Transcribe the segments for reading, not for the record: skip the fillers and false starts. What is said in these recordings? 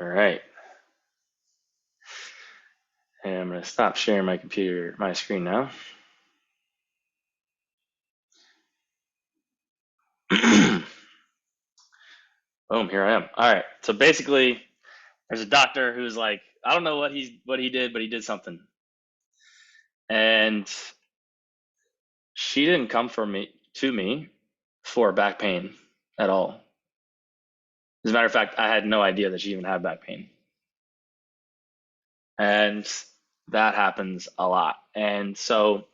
All right. And I'm going to stop sharing my screen now. Boom, here I am. All right. So basically, there's a doctor who's like, I don't know what he did, but he did something. And she didn't come to me for back pain at all. As a matter of fact, I had no idea that she even had back pain. And that happens a lot. And so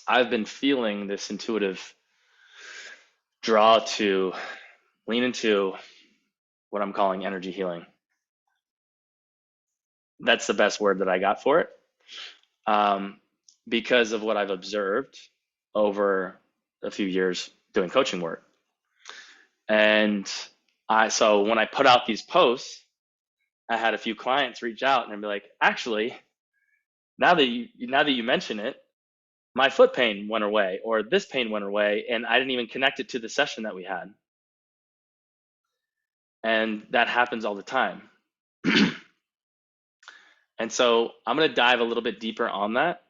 I've been feeling this intuitive draw to lean into what I'm calling energy healing. That's the best word that I got for it, um, because of what I've observed over a few years doing coaching work. And so when I put out these posts, I had a few clients reach out and be like, actually, now that you mention it, my foot pain went away, or this pain went away, and I didn't even connect it to the session that we had. And that happens all the time. And so I'm going to dive a little bit deeper on that.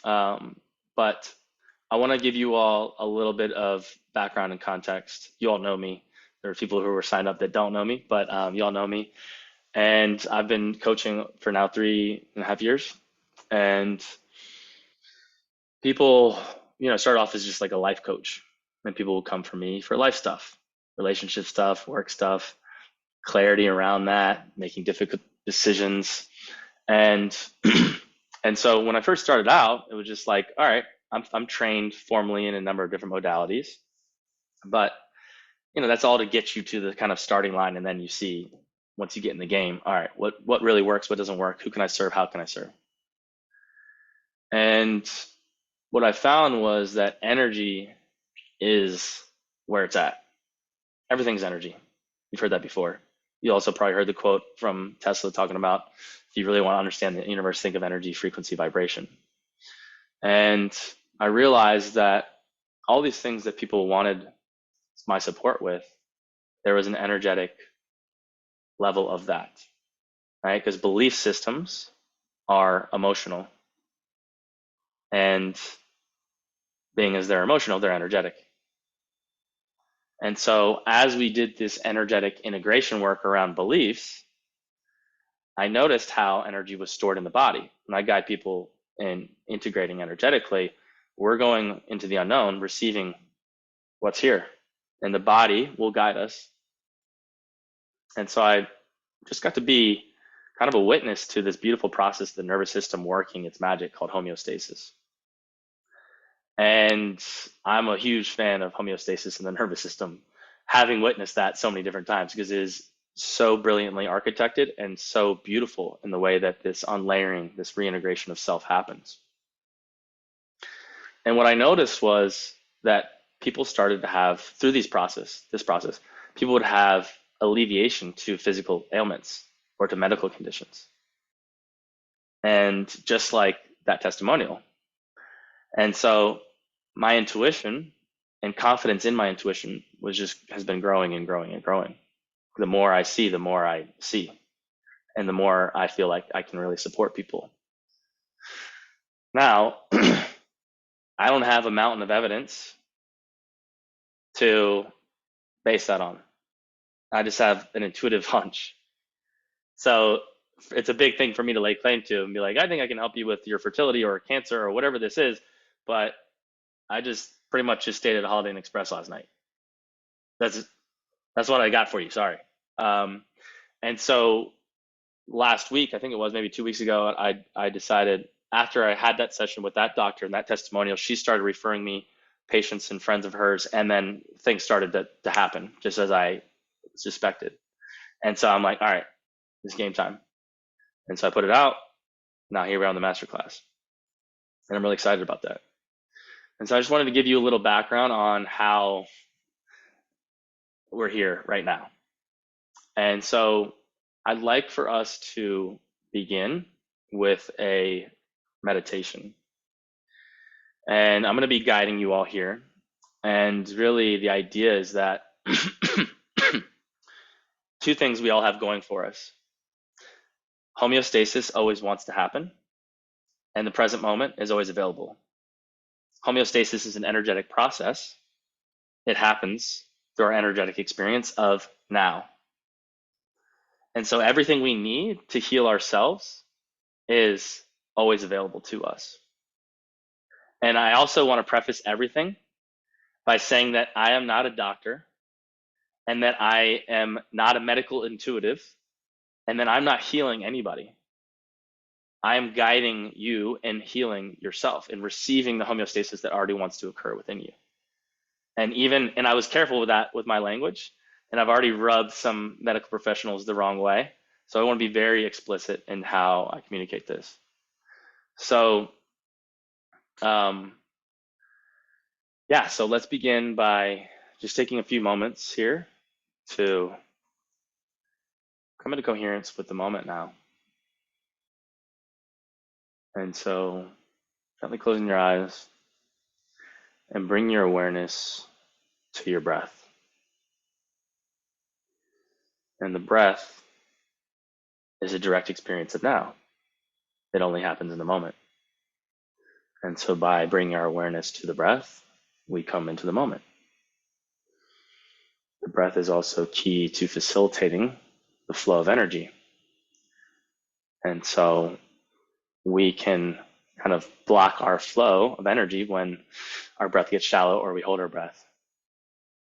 But I want to give you all a little bit of background and context. You all know me. There are people who are signed up that don't know me, but you all know me. And I've been coaching for now 3.5 years. And people, start off as just like a life coach. And people will come for me for life stuff, relationship stuff, work stuff, clarity around that, making difficult decisions. And and so when I first started out, it was just like, all right, I'm trained formally in a number of different modalities, but that's all to get you to the kind of starting line, and then you see once you get in the game, all right, what really works, what doesn't work, who can I serve, how can I serve? And what I found was that energy is where it's at. Everything's energy. You've heard that before. You also probably heard the quote from Tesla talking about, if you really want to understand the universe, think of energy, frequency, vibration. And I realized that all these things that people wanted my support with, there was an energetic level of that, right? Because belief systems are emotional. And being as they're emotional, they're energetic. And so as we did this energetic integration work around beliefs, I noticed how energy was stored in the body. When I guide people in integrating energetically, we're going into the unknown, receiving what's here, and the body will guide us. And so I just got to be kind of a witness to this beautiful process, the nervous system working its magic, called homeostasis. And I'm a huge fan of homeostasis in the nervous system, having witnessed that so many different times, because it is so brilliantly architected and so beautiful in the way that this unlayering, this reintegration of self happens. And what I noticed was that people started to have, through this process, people would have alleviation to physical ailments or to medical conditions. And just like that testimonial. And so my intuition and confidence in my intuition has been growing and growing and growing. The more I see, the more I see. And the more I feel like I can really support people. Now, I don't have a mountain of evidence to base that on. I just have an intuitive hunch. So it's a big thing for me to lay claim to and be like, I think I can help you with your fertility or cancer or whatever this is. But I just pretty much just stayed at a Holiday Inn Express last night. That's what I got for you. Sorry. And so last week, I think it was maybe 2 weeks ago, I decided, after I had that session with that doctor and that testimonial, she started referring me patients and friends of hers, and then things started to happen just as I suspected. And so I'm like, all right, it's game time. And so I put it out. Now here we are on the Masterclass. And I'm really excited about that. And so I just wanted to give you a little background on how we're here right now. And so I'd like for us to begin with a meditation. And I'm going to be guiding you all here. And really the idea is that two things we all have going for us. Homeostasis always wants to happen, and the present moment is always available. Homeostasis is an energetic process. It happens through our energetic experience of now. And so everything we need to heal ourselves is always available to us. And I also want to preface everything by saying that I am not a doctor, and that I am not a medical intuitive, and that I'm not healing anybody. I am guiding you in healing yourself and receiving the homeostasis that already wants to occur within you. And I was careful with that with my language, and I've already rubbed some medical professionals the wrong way. So I want to be very explicit in how I communicate this. So, yeah, so let's begin by just taking a few moments here to come into coherence with the moment now. And so, gently closing your eyes and bring your awareness to your breath. And the breath is a direct experience of now. It only happens in the moment. And so by bringing our awareness to the breath, we come into the moment. The breath is also key to facilitating the flow of energy. And so we can kind of block our flow of energy when our breath gets shallow or we hold our breath.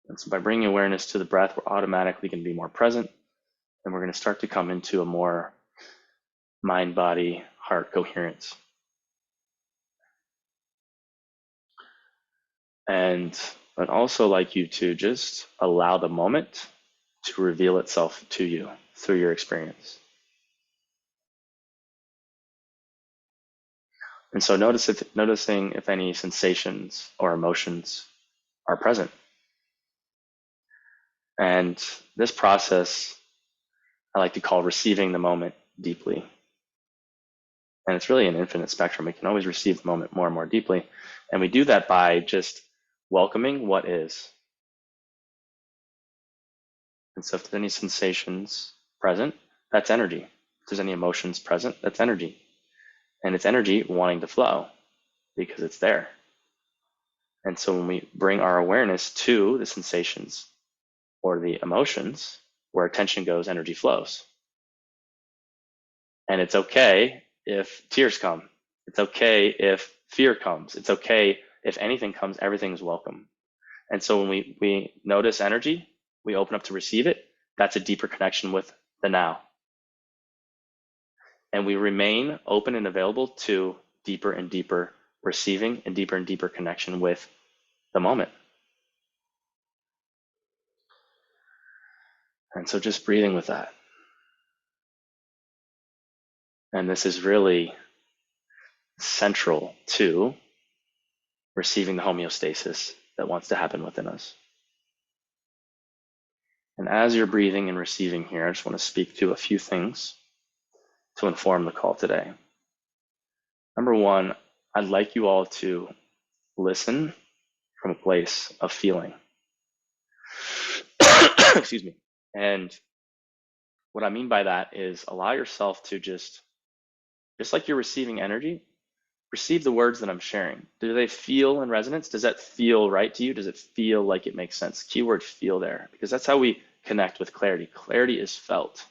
And so by bringing awareness to the breath, we're automatically going to be more present, and we're going to start to come into a more mind, body, heart coherence. And I'd also like you to just allow the moment to reveal itself to you through your experience. And so noticing if any sensations or emotions are present. And this process I like to call receiving the moment deeply. And it's really an infinite spectrum. We can always receive the moment more and more deeply. And we do that by just welcoming what is. And so if there's any sensations present, that's energy. If there's any emotions present, that's energy. And it's energy wanting to flow because it's there. And so when we bring our awareness to the sensations or the emotions, where attention goes, energy flows. And it's okay if tears come. It's okay if fear comes. It's okay if anything comes, everything's welcome. And so when we notice energy, we open up to receive it. That's a deeper connection with the now. And we remain open and available to deeper and deeper receiving and deeper connection with the moment. And so just breathing with that. And this is really central to receiving the homeostasis that wants to happen within us. And as you're breathing and receiving here, I just want to speak to a few things to inform the call today. Number one, I'd like you all to listen from a place of feeling. Excuse me. And what I mean by that is allow yourself to just like you're receiving energy, receive the words that I'm sharing. Do they feel in resonance? Does that feel right to you? Does it feel like it makes sense? Keyword feel there, because that's how we connect with clarity. Clarity is felt.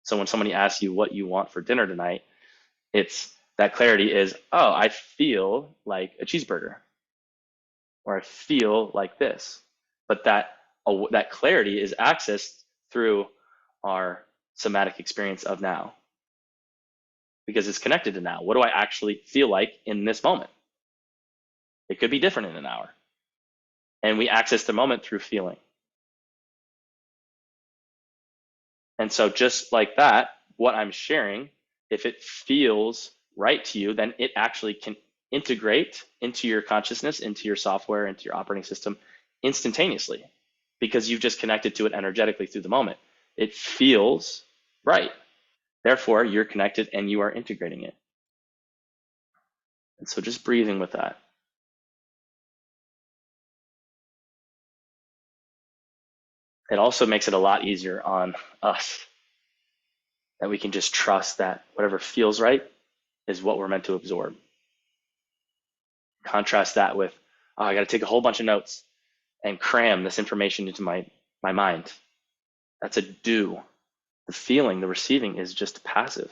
So when somebody asks you what you want for dinner tonight, it's that clarity is, oh, I feel like a cheeseburger, or I feel like this. But that clarity is accessed through our somatic experience of now, because it's connected to now. What do I actually feel like in this moment? It could be different in an hour. And we access the moment through feeling. And so just like that, what I'm sharing, if it feels right to you, then it actually can integrate into your consciousness, into your software, into your operating system instantaneously, because you've just connected to it energetically through the moment. It feels right. Therefore, you're connected and you are integrating it. And so just breathing with that. It also makes it a lot easier on us that we can just trust that whatever feels right is what we're meant to absorb. Contrast that with, oh, I got to take a whole bunch of notes and cram this information into my mind. That's a do. The feeling, the receiving is just passive.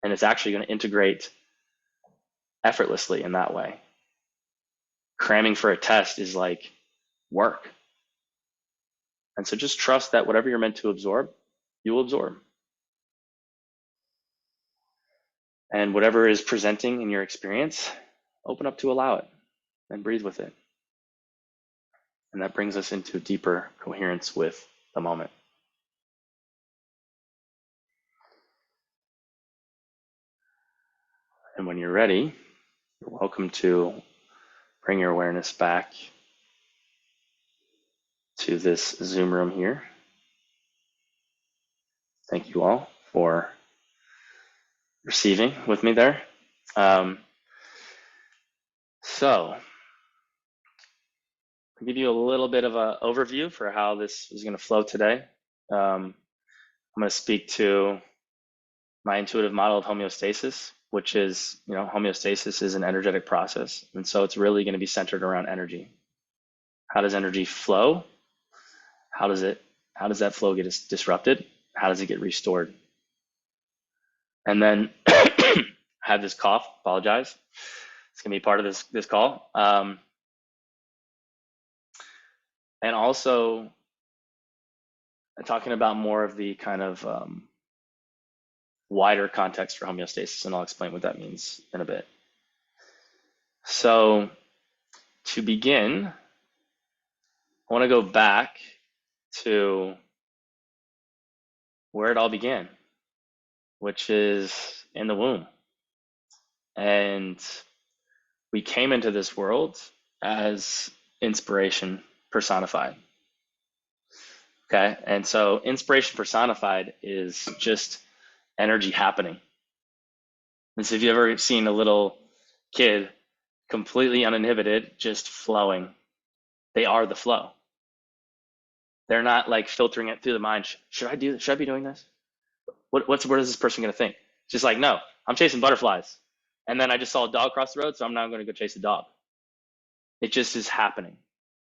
And it's actually going to integrate effortlessly in that way. Cramming for a test is like work. And so just trust that whatever you're meant to absorb, you will absorb. And whatever is presenting in your experience, open up to allow it and breathe with it. And that brings us into deeper coherence with the moment. And when you're ready, you're welcome to bring your awareness back to this Zoom room here. Thank you all for receiving with me there. So I'll give you a little bit of an overview for how this is going to flow today. I'm going to speak to my intuitive model of homeostasis, which is, homeostasis is an energetic process. And so it's really going to be centered around energy. How does energy flow? How does that flow get disrupted? How does it get restored? And then I have this cough, apologize. It's going to be part of this call. And also talking about more of the kind of wider context for homeostasis, and I'll explain what that means in a bit. So to begin, I want to go back to where it all began, which is in the womb. And we came into this world as inspiration personified. Okay, and so inspiration personified is just energy happening. And so if you've ever seen a little kid completely uninhibited, just flowing, they are the flow. They're not like filtering it through the mind. Should I do this? Should I be doing this? What is this person going to think? It's just like, no, I'm chasing butterflies. And then I just saw a dog cross the road, so I'm now going to go chase a dog. It just is happening.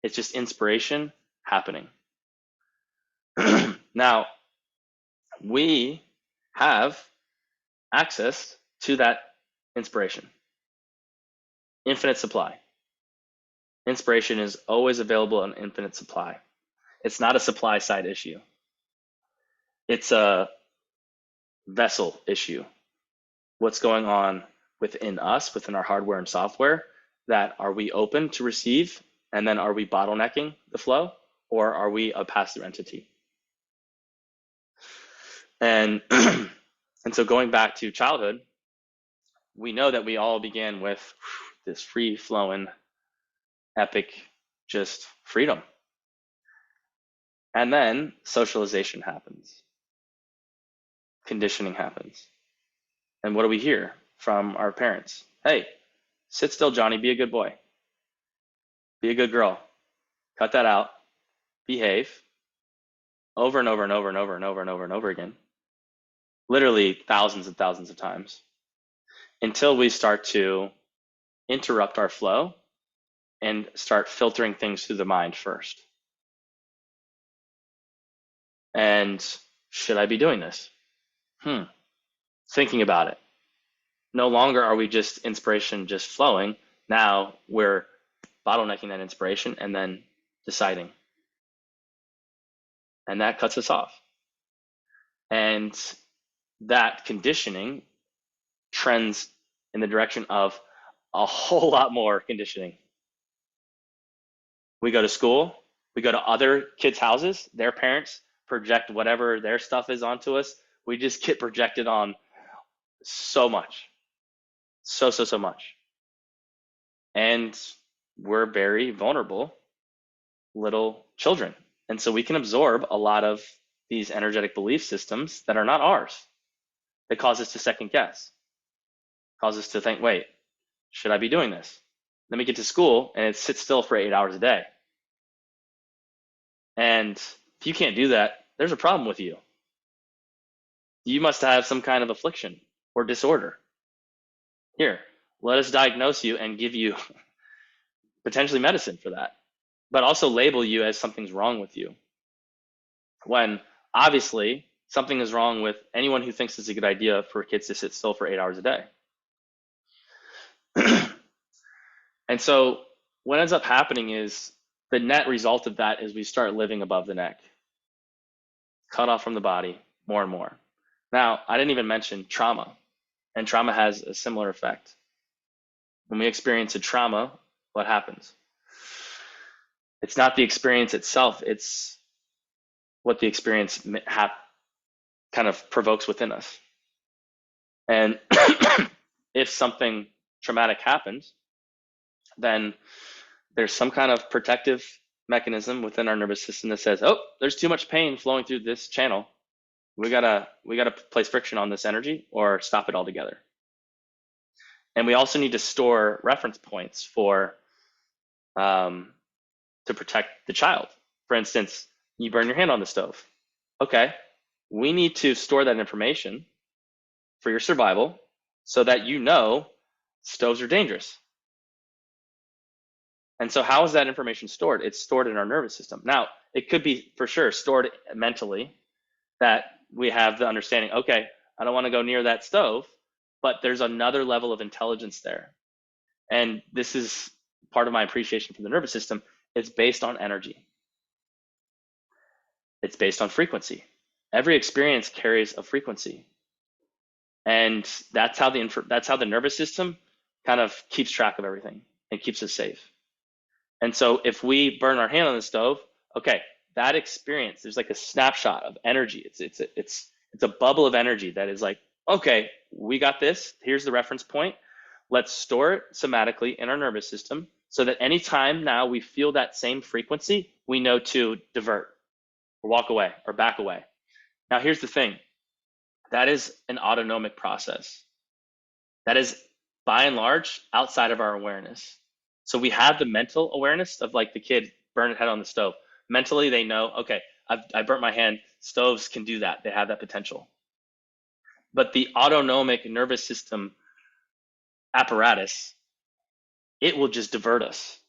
It's just inspiration happening. Now, we have access to that inspiration. Infinite supply. Inspiration is always available in infinite supply. It's not a supply side issue. It's a vessel issue. What's going on within us, within our hardware and software, that are we open to receive, and then are we bottlenecking the flow, or are we a pass-through entity? And and so going back to childhood, we know that we all began with this free-flowing, epic, just freedom. And then socialization happens. Conditioning happens. And what do we hear from our parents? Hey, sit still, Johnny, be a good boy. Be a good girl. Cut that out. Behave. Over and over and over and over and over and over and over again. Literally thousands and thousands of times. Until we start to interrupt our flow and start filtering things through the mind first. And should I be doing this? Thinking about it. No longer are we just inspiration just flowing. Now we're bottlenecking that inspiration and then deciding. And that cuts us off. And that conditioning trends in the direction of a whole lot more conditioning. We go to school, we go to other kids' houses, their parents project whatever their stuff is onto us. We just get projected on so much. So much. And we're very vulnerable little children. And so we can absorb a lot of these energetic belief systems that are not ours. That cause us to second guess. Cause us to think, wait, should I be doing this? Then we get to school and it sits still for 8 hours a day. And if you can't do that, there's a problem with you. You must have some kind of affliction or disorder. Here, let us diagnose you and give you potentially medicine for that, but also label you as something's wrong with you. When obviously something is wrong with anyone who thinks it's a good idea for kids to sit still for 8 hours a day. And so what ends up happening is the net result of that is we start living above the neck, cut off from the body more and more. Now, I didn't even mention trauma, and trauma has a similar effect. When we experience a trauma, what happens? It's not the experience itself, it's what the experience kind of provokes within us. And if something traumatic happens, then there's some kind of protective mechanism within our nervous system that says, oh, there's too much pain flowing through this channel. We gotta place friction on this energy or stop it altogether. And we also need to store reference points for to protect the child. For instance, you burn your hand on the stove. Okay, we need to store that information for your survival so that you know stoves are dangerous. And so how is that information stored? It's stored in our nervous system. Now, it could be for sure stored mentally, that we have the understanding, okay, I don't want to go near that stove, but there's another level of intelligence there. And this is part of my appreciation for the nervous system. It's based on energy. It's based on frequency. Every experience carries a frequency. And that's how the nervous system kind of keeps track of everything and keeps us safe. And so if we burn our hand on the stove, okay, that experience, there's like a snapshot of energy. It's a bubble of energy that is like, okay, we got this. Here's the reference point. Let's store it somatically in our nervous system so that anytime now we feel that same frequency, we know to divert or walk away or back away. Now, here's the thing. That is an autonomic process. That is, by and large, outside of our awareness. So we have the mental awareness of like the kid burned his head on the stove. Mentally, they know, okay, I burnt my hand. Stoves can do that. They have that potential. But the autonomic nervous system apparatus, it will just divert us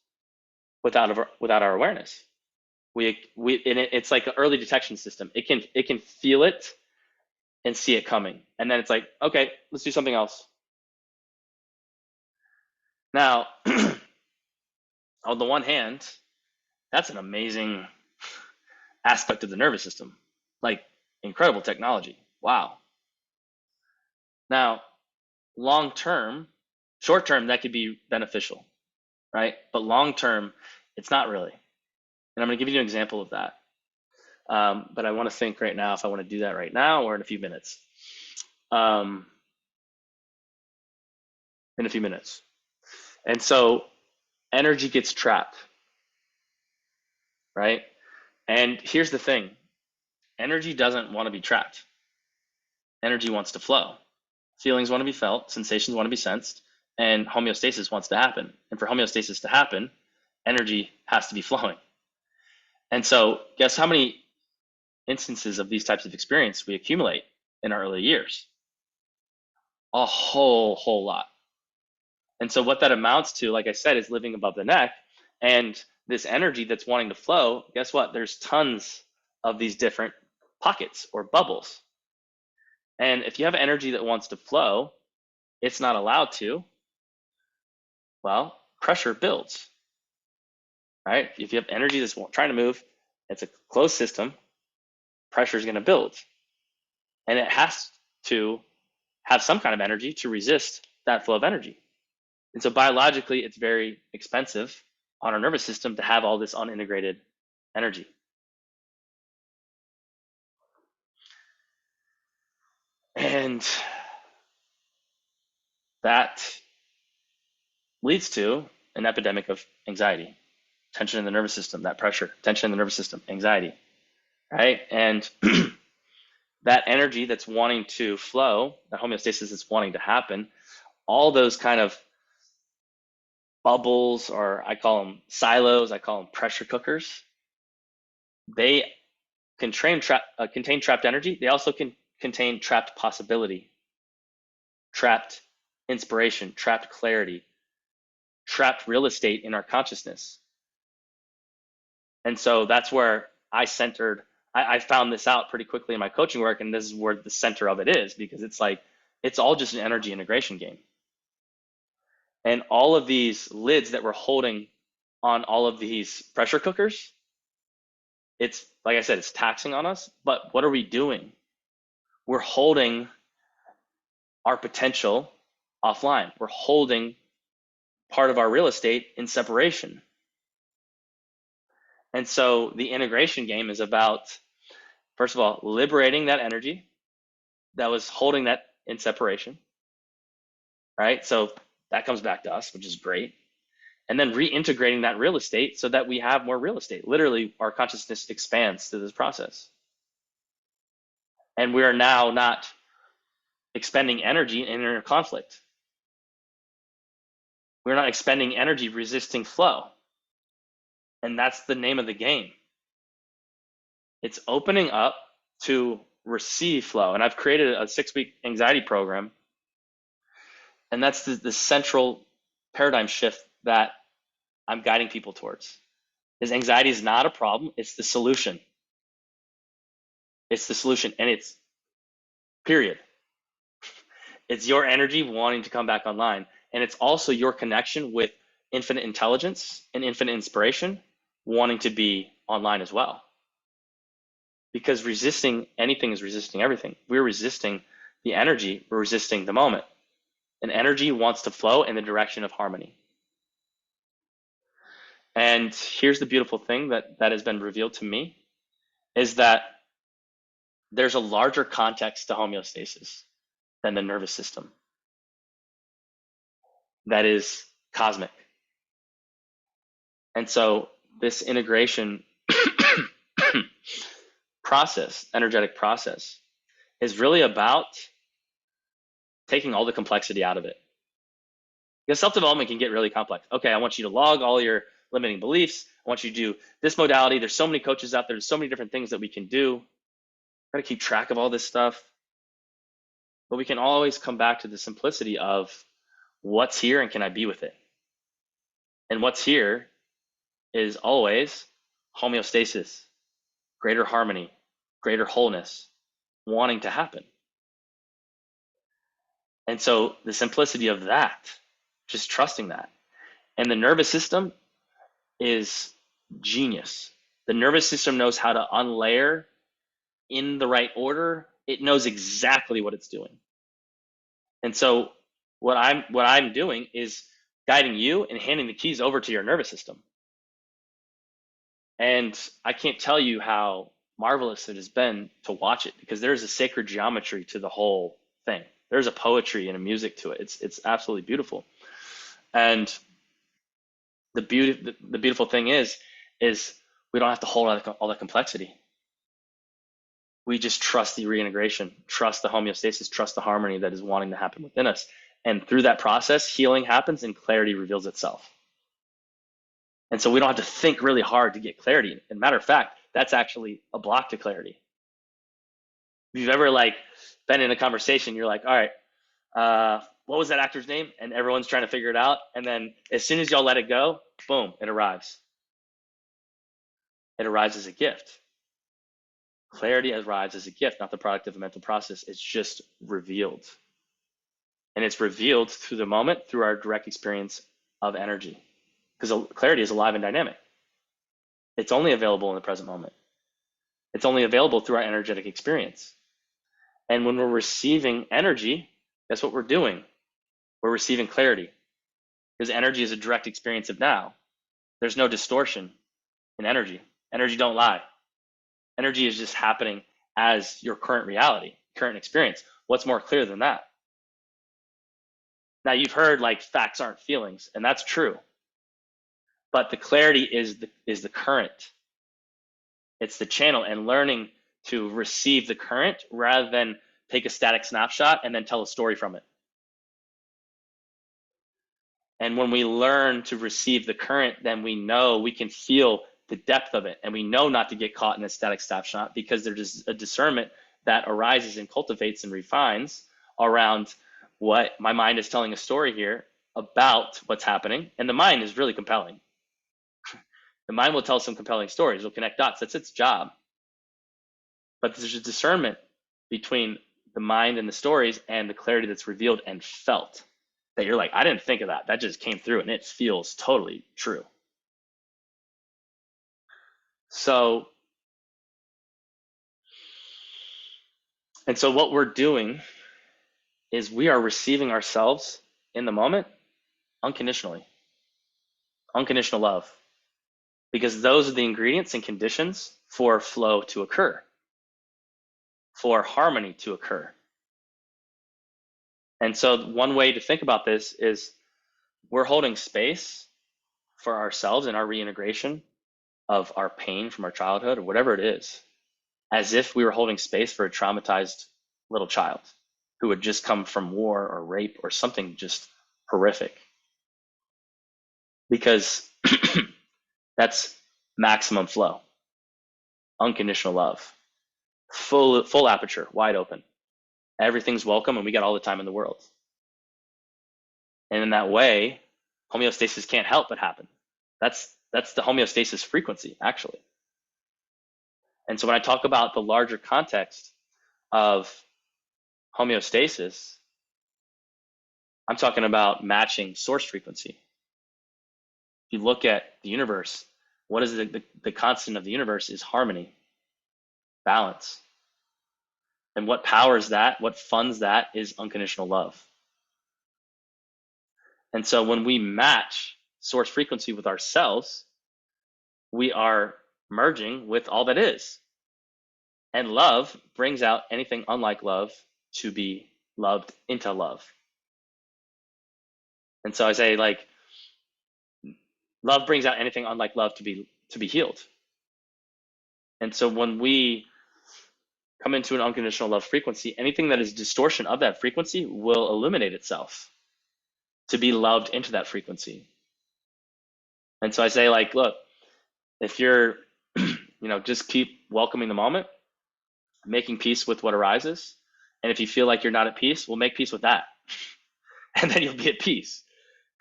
without our awareness. It's like an early detection system. It can feel it and see it coming, and then it's like, okay, let's do something else. Now, on the one hand, that's an amazing aspect of the nervous system, like incredible technology. Wow. Now, long term, short term, that could be beneficial, right? But long term, it's not really. And I'm going to give you an example of that. But I want to think right now if I want to do that right now or in a few minutes. In a few minutes. And so energy gets trapped, right? And here's the thing. Energy doesn't want to be trapped. Energy wants to flow. Feelings want to be felt, sensations want to be sensed, and homeostasis wants to happen. And for homeostasis to happen, energy has to be flowing. And so guess how many instances of these types of experience we accumulate in our early years? A whole lot. And so what that amounts to, like I said, is living above the neck. And this energy that's wanting to flow, guess what? There's tons of these different pockets or bubbles. And if you have energy that wants to flow, it's not allowed to, well, pressure builds, right? If you have energy that's trying to move, it's a closed system, pressure is going to build. And it has to have some kind of energy to resist that flow of energy. And so biologically, it's very expensive on our nervous system to have all this unintegrated energy. And that leads to an epidemic of anxiety, tension in the nervous system, that pressure, tension in the nervous system, anxiety, right? And that energy that's wanting to flow, that homeostasis that's wanting to happen, all those kind of bubbles, or I call them silos, I call them pressure cookers, they contain trapped energy. They also can contain trapped possibility, trapped inspiration, trapped clarity, trapped real estate in our consciousness. And so that's where I found this out pretty quickly in my coaching work, and this is where the center of it is, because it's like, it's all just an energy integration game. And all of these lids that we're holding on all of these pressure cookers, it's like I said, it's taxing on us, but what are we doing? We're holding our potential offline. We're holding part of our real estate in separation. And so the integration game is about, first of all, liberating that energy that was holding that in separation, right? So that comes back to us, which is great. And then reintegrating that real estate so that we have more real estate. Literally, our consciousness expands through this process. And we are now not expending energy in inner conflict. We're not expending energy resisting flow. And that's the name of the game. It's opening up to receive flow. And I've created a 6-week anxiety program. And that's the central paradigm shift that I'm guiding people towards. Is anxiety is not a problem, it's the solution. It's the solution, and it's period. It's your energy wanting to come back online. And it's also your connection with infinite intelligence and infinite inspiration wanting to be online as well. Because resisting anything is resisting everything. We're resisting the energy, we're resisting the moment. And energy wants to flow in the direction of harmony. And here's the beautiful thing that has been revealed to me, is that there's a larger context to homeostasis than the nervous system that is cosmic. And so this integration process, energetic process, is really about taking all the complexity out of it. Because self-development can get really complex. Okay, I want you to log all your limiting beliefs. I want you to do this modality. There's so many coaches out there. There's so many different things that we can do. Got to keep track of all this stuff. But we can always come back to the simplicity of what's here and can I be with it? And what's here is always homeostasis, greater harmony, greater wholeness, wanting to happen. And so the simplicity of that, just trusting that. And the nervous system is genius. The nervous system knows how to unlayer in the right order. It knows exactly what it's doing. And so what I'm doing is guiding you and handing the keys over to your nervous system. And I can't tell you how marvelous it has been to watch it, because there's a sacred geometry to the whole thing. There's a poetry and a music to it. It's absolutely beautiful. And the beautiful thing is we don't have to hold all that complexity. We just trust the reintegration, trust the homeostasis, trust the harmony that is wanting to happen within us. And through that process, healing happens and clarity reveals itself. And so we don't have to think really hard to get clarity. And matter of fact, that's actually a block to clarity. If you've ever been in a conversation, you're like, all right, what was that actor's name? And everyone's trying to figure it out. And then as soon as y'all let it go, boom, it arrives. It arrives as a gift. Clarity arrives as a gift, not the product of a mental process. It's just revealed. And it's revealed through the moment, through our direct experience of energy. Because clarity is alive and dynamic. It's only available in the present moment. It's only available through our energetic experience. And when we're receiving energy, guess what we're doing? We're receiving clarity. Because energy is a direct experience of now. There's no distortion in energy. Energy don't lie. Energy is just happening as your current reality, current experience. What's more clear than that? Now you've heard facts aren't feelings, and that's true. But the clarity is the current. It's the channel, and learning to receive the current rather than take a static snapshot and then tell a story from it. And when we learn to receive the current, then we know we can feel the depth of it, and we know not to get caught in a static snapshot, because there's a discernment that arises and cultivates and refines around what my mind is telling a story here about what's happening. And the mind is really compelling. The mind will tell some compelling stories, it'll connect dots. That's its job. But there's a discernment between the mind and the stories and the clarity that's revealed and felt, that you're like, I didn't think of that. That just came through and it feels totally true. So, and so what we're doing is we are receiving ourselves in the moment unconditionally, unconditional love, because those are the ingredients and conditions for flow to occur, for harmony to occur. And so one way to think about this is we're holding space for ourselves in our reintegration of our pain from our childhood or whatever it is, as if we were holding space for a traumatized little child who had just come from war or rape or something just horrific. Because that's maximum flow, unconditional love, full aperture, wide open. Everything's welcome and we got all the time in the world. And in that way, homeostasis can't help but happen. That's the homeostasis frequency, actually. And so when I talk about the larger context of homeostasis, I'm talking about matching source frequency. If you look at the universe, what is the constant of the universe is harmony, balance. And what powers that, what funds that is unconditional love. And so when we match source frequency with ourselves, we are merging with all that is. And love brings out anything unlike love to be loved into love. And so I say, like, love brings out anything unlike love to be healed. And so when we come into an unconditional love frequency, anything that is distortion of that frequency will illuminate itself to be loved into that frequency. And so I say, like, look, if you're, just keep welcoming the moment, making peace with what arises. And if you feel like you're not at peace, we'll make peace with that. And then you'll be at peace.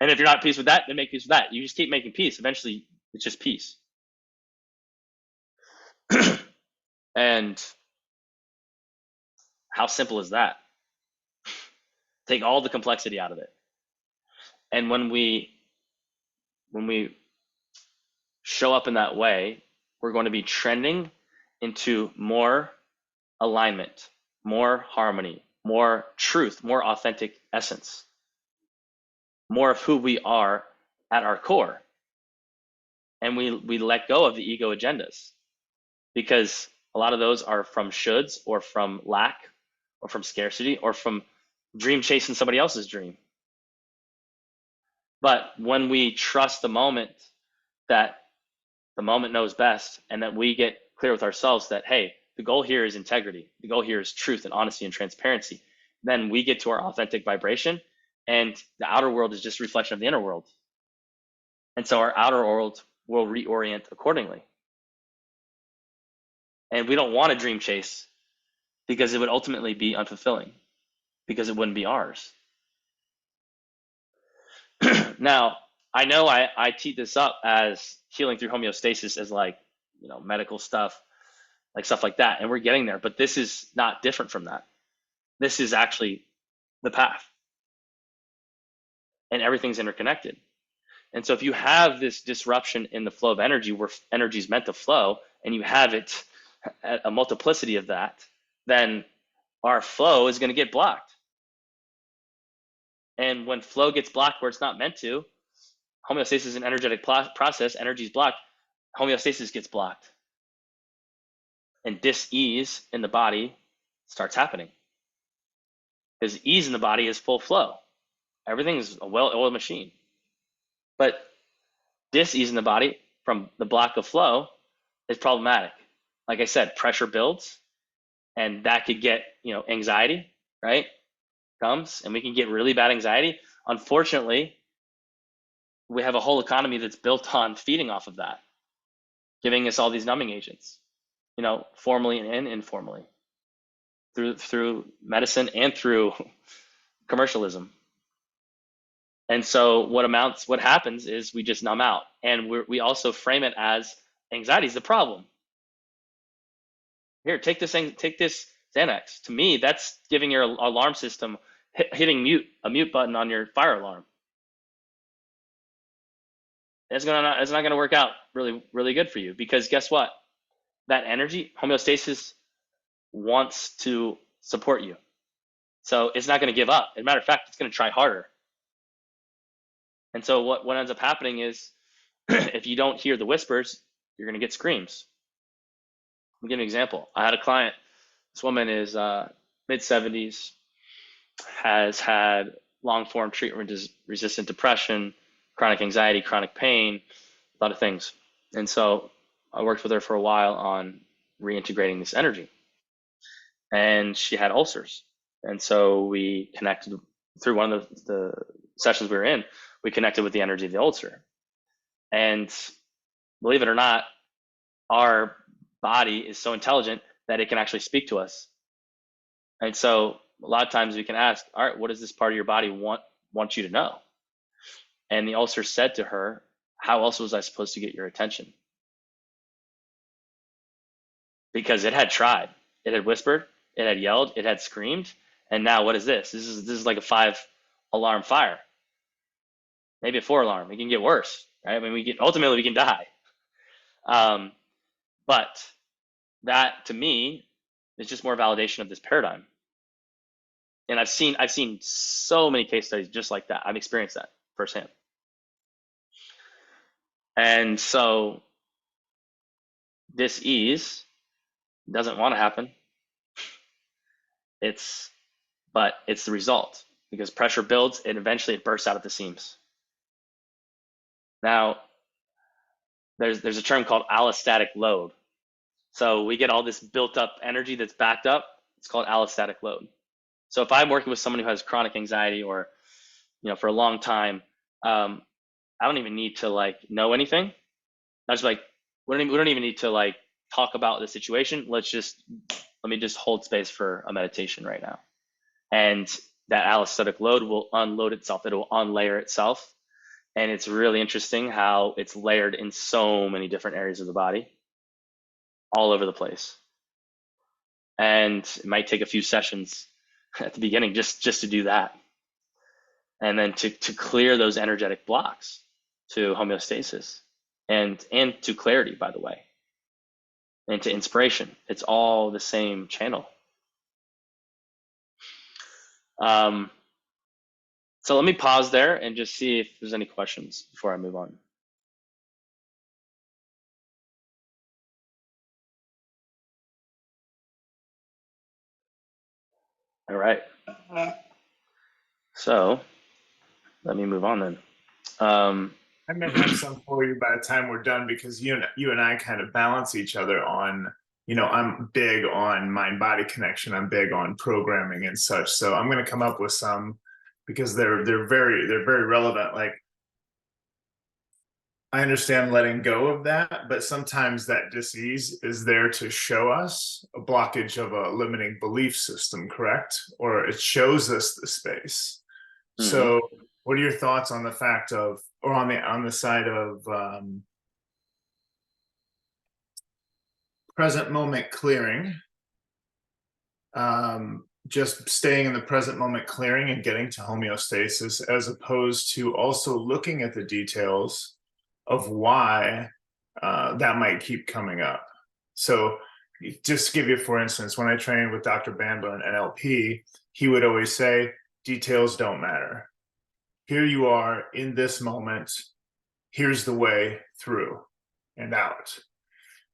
And if you're not at peace with that, then make peace with that. You just keep making peace. Eventually, it's just peace. And how simple is that? Take all the complexity out of it. And when we show up in that way, we're going to be trending into more alignment, more harmony, more truth, more authentic essence, more of who we are at our core. And we let go of the ego agendas, because a lot of those are from shoulds or from lack or from scarcity or from dream chasing somebody else's dream. But when we trust the moment, that the moment knows best, and that we get clear with ourselves that, hey, the goal here is integrity. The goal here is truth and honesty and transparency. Then we get to our authentic vibration, and the outer world is just a reflection of the inner world. And so our outer world will reorient accordingly. And we don't want to dream chase, because it would ultimately be unfulfilling, because it wouldn't be ours. Now, I know I teed this up as healing through homeostasis as like, medical stuff, like stuff like that. And we're getting there, but this is not different from that. This is actually the path. And everything's interconnected. And so if you have this disruption in the flow of energy, where energy is meant to flow, and you have it at a multiplicity of that, then our flow is going to get blocked. And when flow gets blocked where it's not meant to, homeostasis is an energetic process, energy is blocked, homeostasis gets blocked. And dis-ease in the body starts happening. Because ease in the body is full flow. Everything is a well-oiled machine. But dis-ease in the body from the block of flow is problematic. Like I said, pressure builds, and that could get, anxiety, right? Comes, and we can get really bad anxiety. Unfortunately, we have a whole economy that's built on feeding off of that, giving us all these numbing agents, formally and informally. through medicine and through commercialism. And so what happens is we just numb out, and we also frame it as anxiety is the problem. Here, take this Xanax. To me, that's giving your alarm system hitting a mute button on your fire alarm. It's not going to work out really, really good for you, because guess what? That energy, homeostasis, wants to support you. So it's not going to give up. As a matter of fact, it's going to try harder. And so what ends up happening is if you don't hear the whispers, you're going to get screams. I'll give you an example. I had a client. This woman is mid-70s, has had long-form treatment-resistant depression, chronic anxiety, chronic pain, a lot of things. And so I worked with her for a while on reintegrating this energy. And she had ulcers. And so we connected through one of the sessions we were in, we connected with the energy of the ulcer. And believe it or not, our body is so intelligent that it can actually speak to us. And so a lot of times we can ask, all right, what does this part of your body want you to know? And the ulcer said to her, how else was I supposed to get your attention? Because it had tried, it had whispered, it had yelled, it had screamed, and now what is this? This is like a 5-alarm fire, maybe a 4-alarm. It can get worse, right? I mean, ultimately we can die. But that to me is just more validation of this paradigm. And I've seen so many case studies just like that. I've experienced that firsthand. And so dis-ease doesn't want to happen. But it's the result, because pressure builds and eventually it bursts out at the seams. Now, there's a term called allostatic load. So we get all this built up energy that's backed up. It's called allostatic load. So if I'm working with someone who has chronic anxiety or, for a long time, I don't even need to know anything. I just we don't even need to talk about the situation. Let me just hold space for a meditation right now. And that allostatic load will unload itself. It will unlayer itself. And it's really interesting how it's layered in so many different areas of the body, all over the place. And it might take a few sessions at the beginning just to do that. And then to clear those energetic blocks to homeostasis and to clarity, by the way, and to inspiration. It's all the same channel. So let me pause there and just see if there's any questions before I move on. All right. So let me move on then. I might have some for you by the time we're done, because you and I kind of balance each other on, I'm big on mind-body connection. I'm big on programming and such. So I'm going to come up with some, because they're very relevant. Like, I understand letting go of that, but sometimes that dis-ease is there to show us a blockage of a limiting belief system, correct? Or it shows us the space. Mm-hmm. So what are your thoughts on the fact of, or on the side of present moment clearing, just staying in the present moment clearing and getting to homeostasis, as opposed to also looking at the details of why that might keep coming up? So just to give you, for instance, when I trained with Dr. Bandler in NLP, he would always say, details don't matter. Here you are in this moment. Here's the way through and out.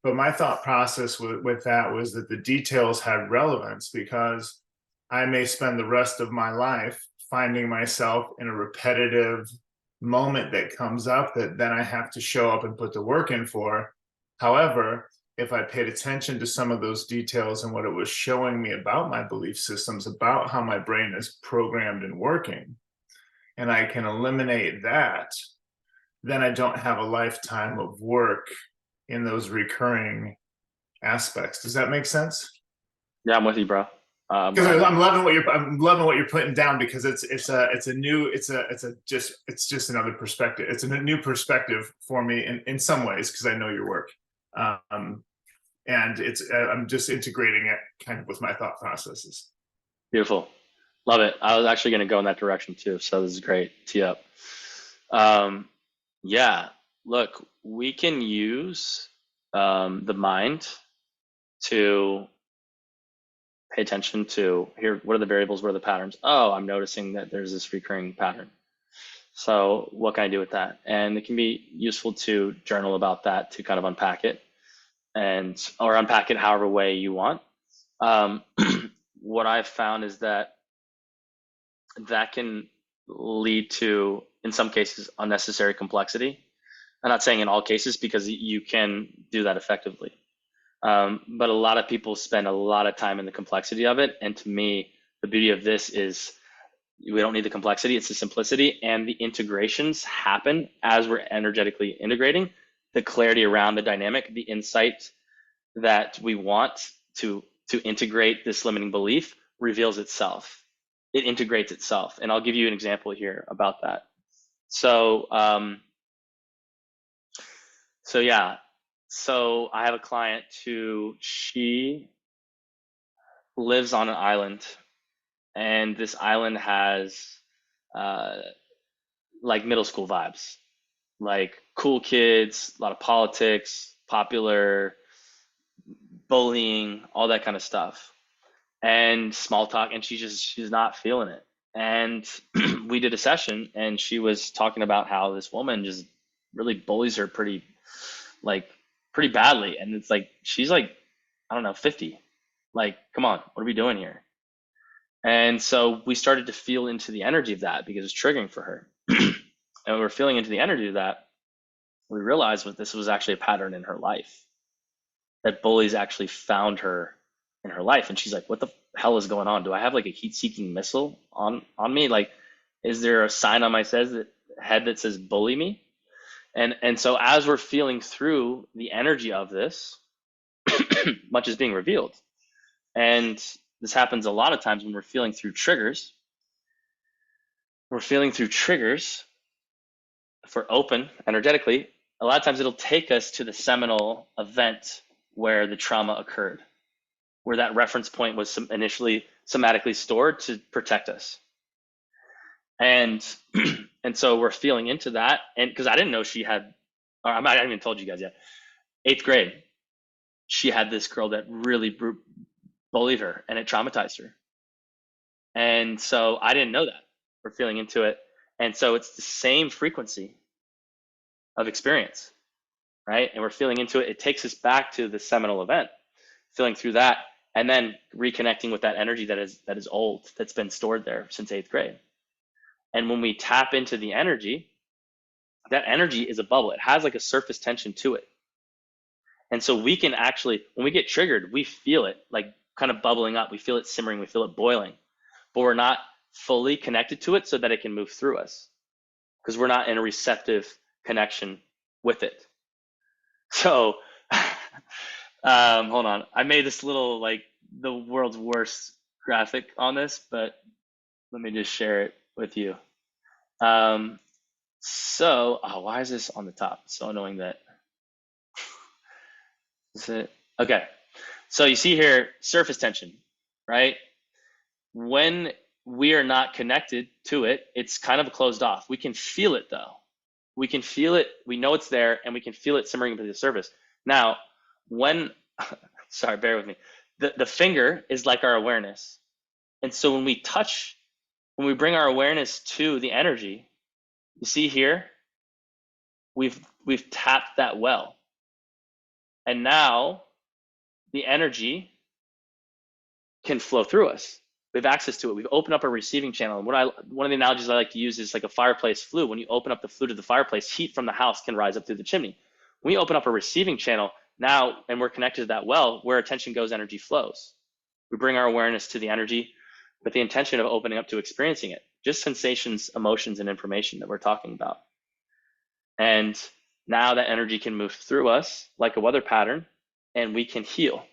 But my thought process with that was that the details had relevance, because I may spend the rest of my life finding myself in a repetitive moment that comes up that then I have to show up and put the work in for. However, if I paid attention to some of those details and what it was showing me about my belief systems, about how my brain is programmed and working, and I can eliminate that, then I don't have a lifetime of work in those recurring aspects. Does that make sense? Yeah, I'm with you, bro. Because Well, I'm loving what you're putting down, because it's a new it's just another perspective. It's a new perspective for me in some ways, because I know your work, um, and it's I'm just integrating it kind of with my thought processes. beautiful. Love it. I was actually going to go in that direction too. So this is great. Tee up. Um, yeah, look, we can use the mind to pay attention to here. What are the variables? What are the patterns? Oh, I'm noticing that there's this recurring pattern. So what can I do with that? And it can be useful to journal about that to kind of unpack it and or unpack it however way you want. Um, what I've found is that that can lead to, in some cases, unnecessary complexity. I'm not saying in all cases because you can do that effectively. But a lot of people spend a lot of time in the complexity of it. And to me, the beauty of this is we don't need the complexity, it's the simplicity. And the integrations happen as we're energetically integrating. The clarity around the dynamic, the insight that we want to integrate this limiting belief reveals itself. It integrates itself. And I'll give you an example here about that. So, so yeah, so I have a client who she lives on an island, and this island has uh, like middle school vibes, like cool kids, a lot of politics, popular bullying, all that kind of stuff, and small talk. And she's not feeling it. And we did a session, and she was talking about how this woman just really bullies her like pretty badly. And it's like she's like, I don't know, 50. Like, come on, what are we doing here? And so we started to feel into the energy of that because it's triggering for her. And we were feeling into the energy of that. We realized that this was actually a pattern in her life, that bullies actually found her in her life. And she's like, what the hell is going on? Do I have like a heat seeking missile on me? Like, is there a sign on my head that says bully me? And so as we're feeling through the energy of this, much is being revealed. And this happens a lot of times when we're feeling through triggers. We're feeling through triggers, if we're open energetically, a lot of times it'll take us to the seminal event where the trauma occurred, where that reference point was initially somatically stored to protect us. And and so we're feeling into that, and because I didn't know she had, or I haven't even told you guys yet. 8th grade, she had this girl that really bullied her, and it traumatized her. And so I didn't know that. We're feeling into it, and so it's the same frequency of experience, right? And we're feeling into it. It takes us back to the seminal event, feeling through that, and then reconnecting with that energy that is old, that's been stored there since 8th grade. And when we tap into the energy, that energy is a bubble. It has like a surface tension to it. And so we can actually, when we get triggered, we feel it like kind of bubbling up. We feel it simmering. We feel it boiling, but we're not fully connected to it so that it can move through us because we're not in a receptive connection with it. So, hold on. I made this little like the world's worst graphic on this, but let me just share it with you. Um, why is this on the top? It's so annoying that is it. Okay. So you see here surface tension, right? When we are not connected to it, it's kind of closed off. We can feel it though. We can feel it. We know it's there, and we can feel it simmering into the surface. Now, when sorry, bear with me. The finger is like our awareness. And so when we touch, when we bring our awareness to the energy, you see here, we've tapped that well. And now the energy can flow through us. We have access to it. We've opened up a receiving channel. And one of the analogies I like to use is like a fireplace flue. When you open up the flue to the fireplace, heat from the house can rise up through the chimney. When we open up a receiving channel now, and we're connected to that well, where attention goes, energy flows. We bring our awareness to the energy with the intention of opening up to experiencing it. Just sensations, emotions, and information that we're talking about. And now that energy can move through us like a weather pattern, and we can heal.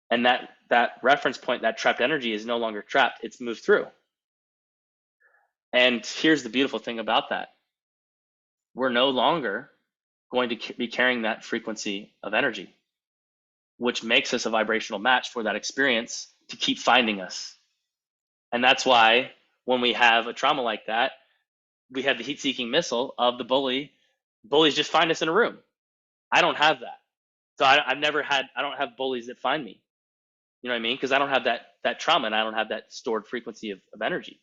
And that reference point, that trapped energy, is no longer trapped, it's moved through. And here's the beautiful thing about that: we're no longer going to be carrying that frequency of energy, which makes us a vibrational match for that experience to keep finding us. And that's why when we have a trauma like that, we have the heat-seeking missile of the bully. Bullies just find us in a room. I don't have that. So I don't have bullies that find me. You know what I mean? Because I don't have that trauma, and I don't have that stored frequency of energy.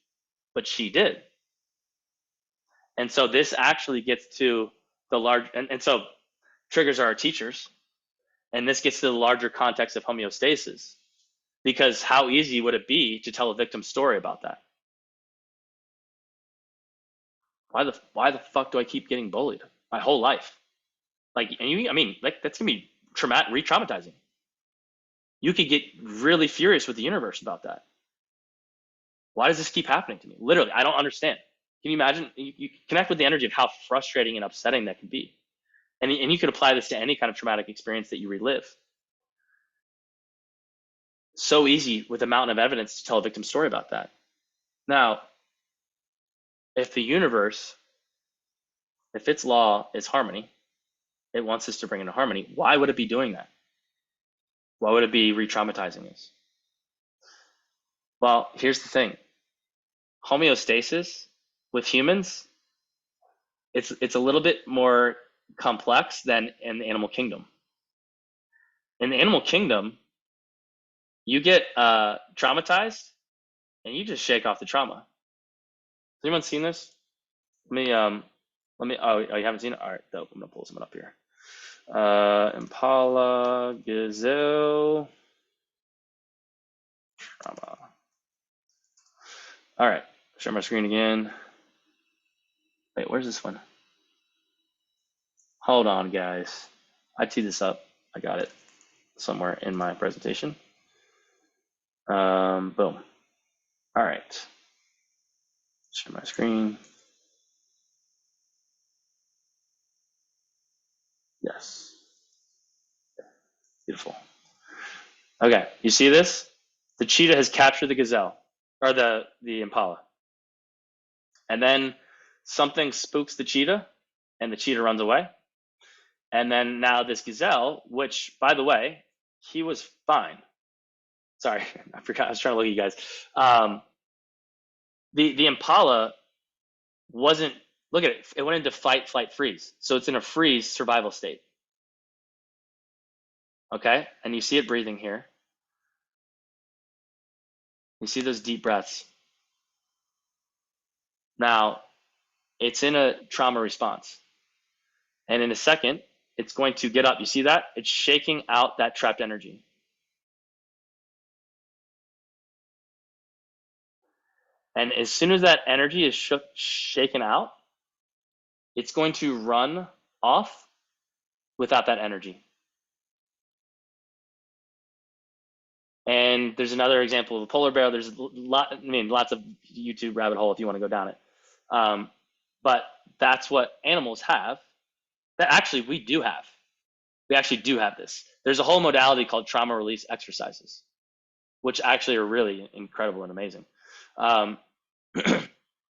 But she did. And so this actually gets to the large, and so triggers are our teachers. And this gets to the larger context of homeostasis. Because how easy would it be to tell a victim story about that? Why the fuck do I keep getting bullied my whole life? Like, and I mean, like, that's gonna be traumatic, re-traumatizing. You could get really furious with the universe about that. Why does this keep happening to me? Literally, I don't understand. Can you imagine? You connect with the energy of how frustrating and upsetting that can be. And you could apply this to any kind of traumatic experience that you relive. So easy with a mountain of evidence to tell a victim story about that. Now, if the universe, if its law is harmony, it wants us to bring into harmony, why would it be doing that? Why would it be re-traumatizing us? Well, here's the thing. Homeostasis with humans, it's a little bit more complex than in the animal kingdom. In the animal kingdom, you get traumatized and you just shake off the trauma. Has anyone seen this? Oh, you haven't seen it? All right, dope. I'm gonna pull someone up here. Impala, gazelle, trauma. All right, share my screen again. Wait, where's this one? Hold on, guys. I teed this up. I got it somewhere in my presentation. Boom. All right. Share my screen. Yes. Beautiful. Okay, you see this? The cheetah has captured the gazelle, or the impala. And then something spooks the cheetah, and the cheetah runs away. And then now this gazelle, which, by the way, he was fine. Sorry, I forgot. I was trying to look at you guys. The impala wasn't. Look at it. It went into fight, flight, freeze. So it's in a freeze survival state. Okay, and you see it breathing here. You see those deep breaths. Now, it's in a trauma response. And in a second, it's going to get up. You see that? It's shaking out that trapped energy. And as soon as that energy is shaken out, it's going to run off without that energy. And there's another example of a polar bear. There's lots of YouTube rabbit hole if you want to go down it. But that's what animals have. That actually we do have. We actually do have this. There's a whole modality called trauma release exercises, which actually are really incredible and amazing,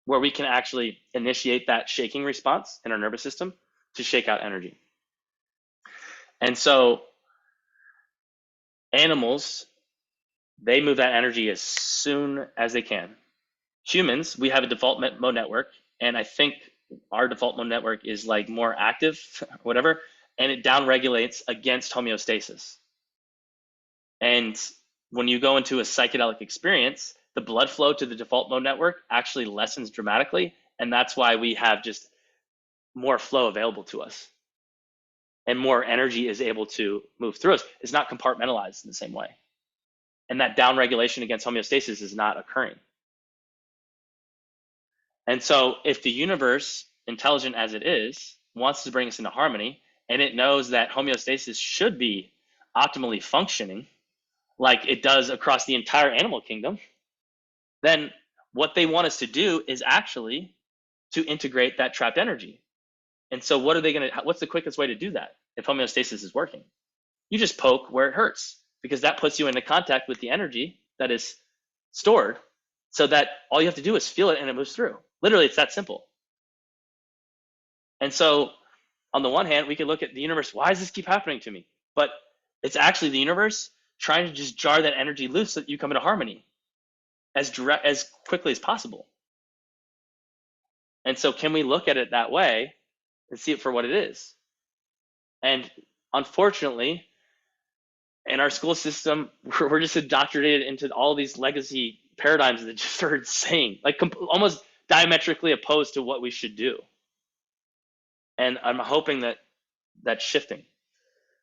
where we can actually initiate that shaking response in our nervous system to shake out energy. And so animals, they move that energy as soon as they can. Humans, we have a default mode network, and I think our default mode network is like more active, whatever, and it downregulates against homeostasis. And when you go into a psychedelic experience, the blood flow to the default mode network actually lessens dramatically, and that's why we have just more flow available to us, and more energy is able to move through us. It's not compartmentalized in the same way, and that downregulation against homeostasis is not occurring. And so if the universe, intelligent as it is, wants to bring us into harmony, and it knows that homeostasis should be optimally functioning like it does across the entire animal kingdom, then what they want us to do is actually to integrate that trapped energy. And so what's the quickest way to do that if homeostasis is working? You just poke where it hurts. because that puts you into contact with the energy that is stored, so that all you have to do is feel it and it moves through. Literally, it's that simple. And so, on the one hand, we could look at the universe. Why does this keep happening to me? But it's actually the universe trying to just jar that energy loose so that you come into harmony as quickly as possible. And so, can we look at it that way and see it for what it is? And unfortunately, in our school system, we're just indoctrinated into all these legacy paradigms that just are insane, like almost diametrically opposed to what we should do. And I'm hoping that that's shifting.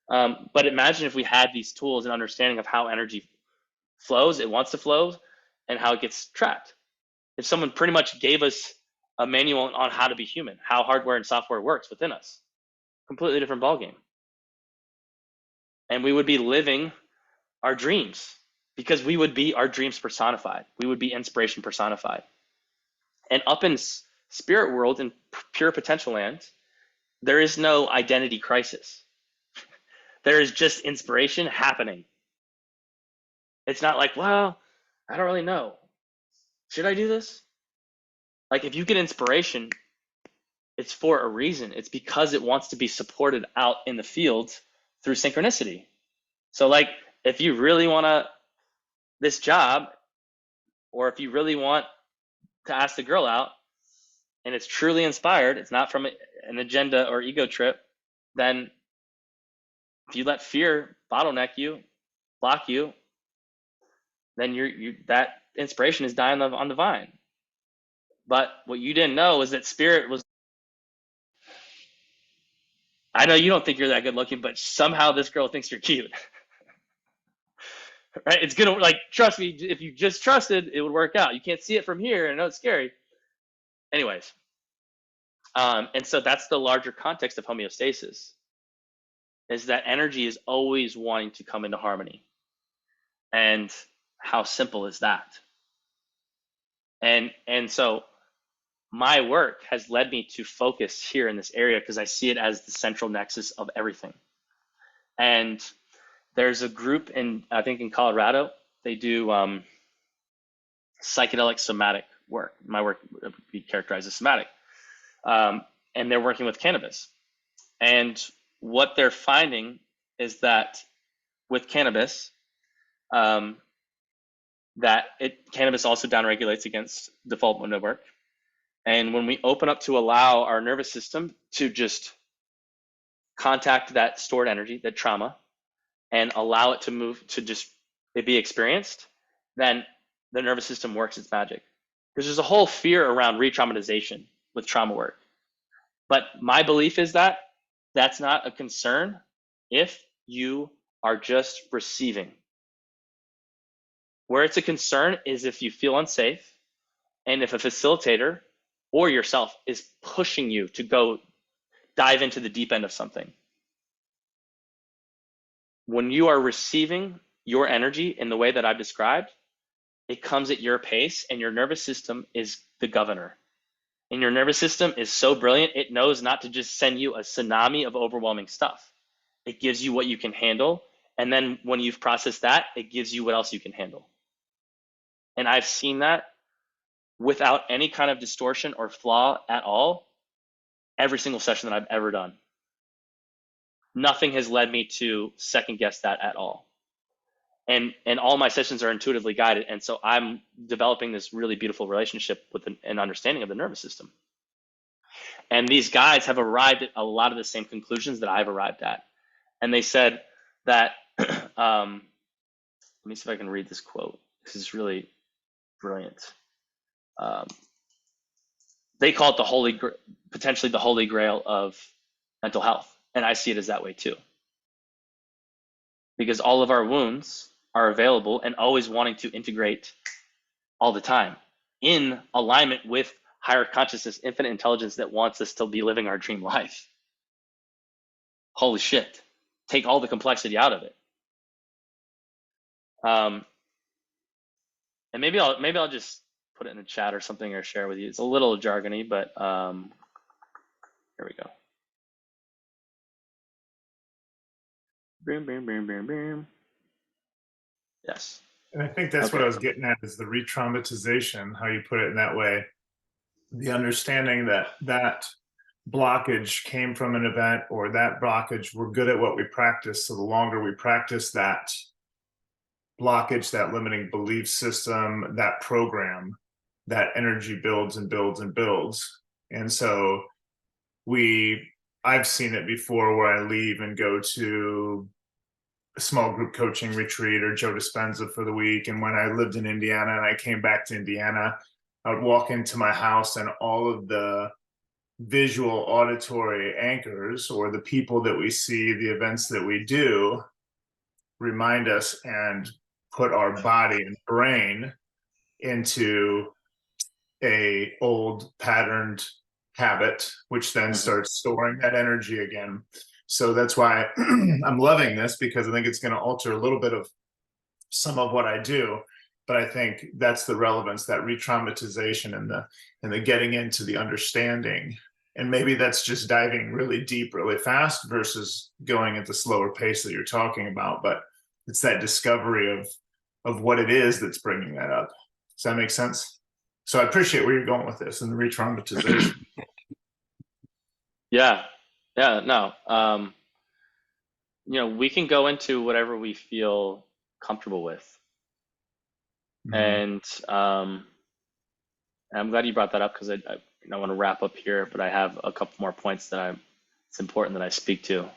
But imagine if we had these tools and understanding of how energy flows, it wants to flow, and how it gets trapped. If someone pretty much gave us a manual on how to be human, how hardware and software works within us, completely different ballgame. And we would be living our dreams, because we would be our dreams personified. We would be inspiration personified. And up in spirit world, in pure potential land, there is no identity crisis. There is just inspiration happening. It's not like, well, I don't really know. Should I do this? Like, if you get inspiration, it's for a reason. It's because it wants to be supported out in the field through synchronicity. So, like, if you really want this job, or if you really want to ask the girl out, and it's truly inspired, it's not from an agenda or ego trip, then if you let fear bottleneck you, block you, then that inspiration is dying on the vine. But what you didn't know is that spirit was, I know you don't think you're that good looking, but somehow this girl thinks you're cute. Right? It's gonna, like, trust me, if you just trusted, it would work out. You can't see it from here. I know it's scary. Anyways, and so that's the larger context of homeostasis, is that energy is always wanting to come into harmony. And how simple is that? And so my work has led me to focus here in this area because I see it as the central nexus of everything. And there's a group in, I think in Colorado, they do psychedelic somatic work. My work would be characterized as somatic. And they're working with cannabis. And what they're finding is that with cannabis, cannabis also downregulates against default mode network. And when we open up to allow our nervous system to just contact that stored energy, that trauma, and allow it to move to just it be experienced, then the nervous system works its magic. Because there's a whole fear around re-traumatization with trauma work. But my belief is that that's not a concern if you are just receiving. Where it's a concern is if you feel unsafe, and if a facilitator or yourself is pushing you to go dive into the deep end of something. When you are receiving your energy in the way that I've described, it comes at your pace, and your nervous system is the governor. And your nervous system is so brilliant, it knows not to just send you a tsunami of overwhelming stuff. It gives you what you can handle. And then when you've processed that, it gives you what else you can handle. And I've seen that without any kind of distortion or flaw at all, every single session that I've ever done. Nothing has led me to second guess that at all. And all my sessions are intuitively guided. And so I'm developing this really beautiful relationship with an understanding of the nervous system. And these guys have arrived at a lot of the same conclusions that I've arrived at. And they said that, let me see if I can read this quote. This is really brilliant. They call it potentially the holy grail of mental health. And I see it as that way too. Because all of our wounds are available and always wanting to integrate all the time in alignment with higher consciousness, infinite intelligence that wants us to be living our dream life. Holy shit. Take all the complexity out of it. And maybe I'll just put it in the chat or something, or share with you. It's a little jargony, but here we go. Boom, boom, boom, boom, boom. Yes. And I think that's what Okay. I was getting at is the re-traumatization, how you put it in that way. The understanding that that blockage came from an event, or that blockage, we're good at what we practice. So the longer we practice that blockage, that limiting belief system, that program, that energy builds and builds and builds. And so we, I've seen it before where I leave and go to a small group coaching retreat or Joe Dispenza for the week. And when I lived in Indiana and I came back to Indiana, I would walk into my house and all of the visual auditory anchors, or the people that we see, the events that we do, remind us and put our body and brain into a old patterned habit, which then Hmm. starts storing that energy again. So that's why I'm loving this, because I think it's going to alter a little bit of some of what I do. But I think that's the relevance, that re-traumatization, and the getting into the understanding. And maybe that's just diving really deep, really fast versus going at the slower pace that you're talking about. But it's that discovery of what it is that's bringing that up. Does that make sense? So I appreciate where you're going with this and the re-traumatization. Yeah. Yeah. No. We can go into whatever we feel comfortable with. Mhm. And I'm glad you brought that up because I want to wrap up here, but I have a couple more points it's important that I speak to.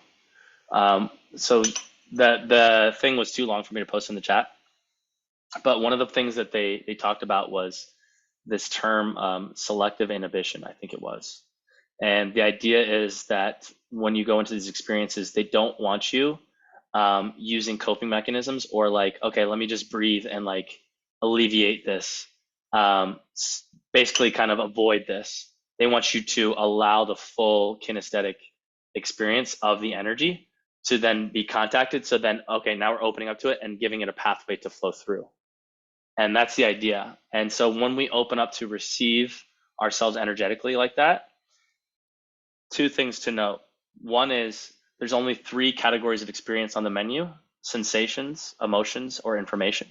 So the thing was too long for me to post in the chat, but one of the things that they talked about was this term selective inhibition, I think it was. And the idea is that when you go into these experiences, they don't want you using coping mechanisms or like, okay, let me just breathe and like alleviate this. Basically, kind of avoid this. They want you to allow the full kinesthetic experience of the energy to then be contacted. So then, okay, now we're opening up to it and giving it a pathway to flow through. And that's the idea. And so when we open up to receive ourselves energetically like that, two things to note. One is there's only three categories of experience on the menu: sensations, emotions, or information.